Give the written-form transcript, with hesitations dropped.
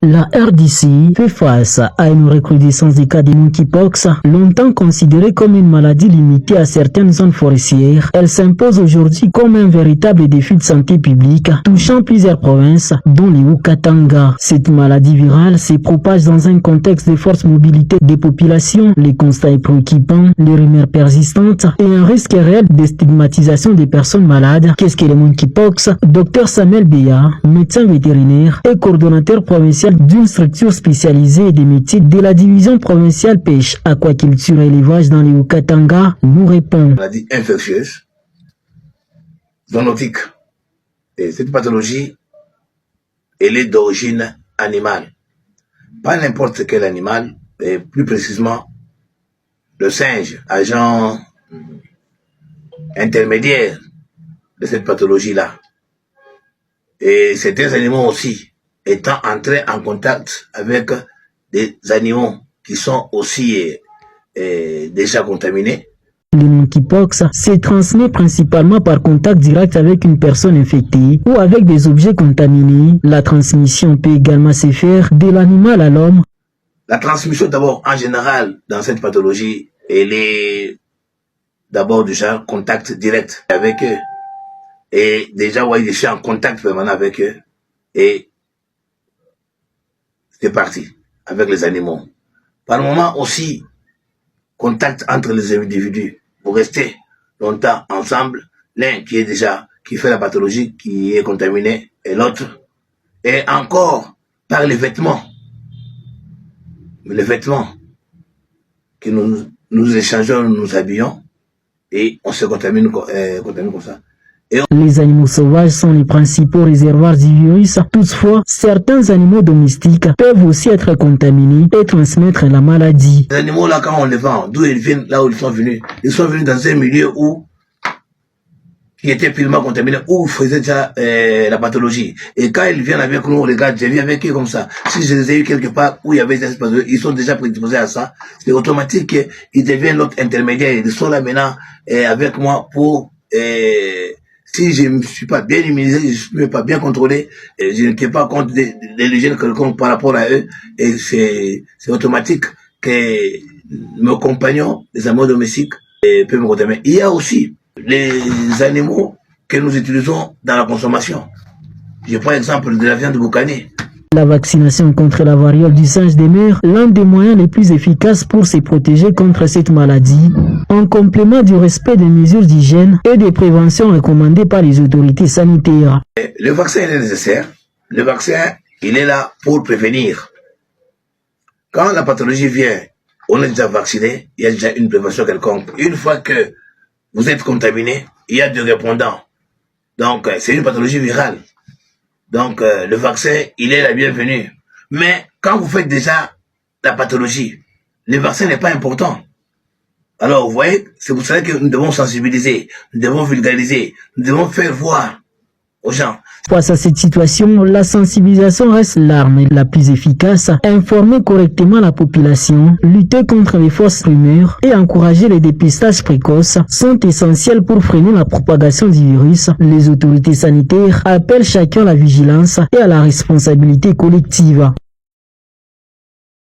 La RDC fait face à une recrudescence des cas de monkeypox, longtemps considérée comme une maladie limitée à certaines zones forestières. Elle s'impose aujourd'hui comme un véritable défi de santé publique, touchant plusieurs provinces, dont les Haut-Katanga. Cette maladie virale se propage dans un contexte de forte mobilité des populations. Les constats est préoccupant, les rumeurs persistantes et un risque réel de stigmatisation des personnes malades. Qu'est-ce que le monkeypox? Dr Samuel Beya, médecin vétérinaire et coordonnateur provincial d'une structure spécialisée des métiers de la division provinciale pêche, aquaculture et élevage dans les Haut-Katanga, nous répond. Maladie infectieuse, zoonotique. Et cette pathologie, elle est d'origine animale. Pas n'importe quel animal, mais plus précisément le singe, agent intermédiaire de cette pathologie-là. Et certains animaux aussi, étant entrés en contact avec des animaux qui sont aussi déjà contaminés. Le monkeypox se transmet principalement par contact direct avec une personne infectée ou avec des objets contaminés. La transmission peut également se faire de l'animal à l'homme. La transmission d'abord en général dans cette pathologie, elle est d'abord du genre contact direct avec eux. Et déjà, ouais, je suis en contact permanent avec eux. Et c'est parti avec les animaux. Par le moment aussi, contact entre les individus. Vous restez longtemps ensemble. L'un qui fait la pathologie, qui est contaminé, et l'autre. Et encore, par les vêtements. Les vêtements que nous échangeons, nous habillons, et on se contamine comme ça. Les animaux sauvages sont les principaux réservoirs du virus. Toutefois, certains animaux domestiques peuvent aussi être contaminés et transmettre la maladie. Les animaux là, quand on les vend, d'où ils viennent, là où ils sont venus dans un milieu qui était purement contaminé, où ils faisaient déjà la pathologie. Et quand ils viennent avec nous, regarde, je viens avec eux comme ça. Si je les ai eu quelque part où il y avait cette pathologie, ils sont déjà prédisposés à ça. C'est automatique qu'ils deviennent notre intermédiaire. Ils sont là maintenant avec moi pour... si je ne suis pas bien immunisé, je ne suis pas bien contrôlé, je ne tiens pas compte des lésions quelconques par rapport à eux, et c'est automatique que mes compagnons, les animaux domestiques, peuvent me contaminer. Il y a aussi les animaux que nous utilisons dans la consommation. Je prends l'exemple de la viande boucanée. La vaccination contre la variole du singe des mers, l'un des moyens les plus efficaces pour se protéger contre cette maladie, en complément du respect des mesures d'hygiène et des préventions recommandées par les autorités sanitaires. Le vaccin est nécessaire. Le vaccin, il est là pour prévenir. Quand la pathologie vient, on est déjà vacciné, il y a déjà une prévention quelconque. Une fois que vous êtes contaminé, il y a des répondants. Donc, c'est une pathologie virale. Donc, le vaccin, il est la bienvenue. Mais quand vous faites déjà la pathologie, le vaccin n'est pas important. Alors, vous voyez, c'est pour cela que nous devons sensibiliser, nous devons vulgariser, nous devons faire voir aux gens. Face à cette situation, la sensibilisation reste l'arme la plus efficace. Informer correctement la population, lutter contre les fausses rumeurs et encourager les dépistages précoces sont essentiels pour freiner la propagation du virus. Les autorités sanitaires appellent chacun à la vigilance et à la responsabilité collective.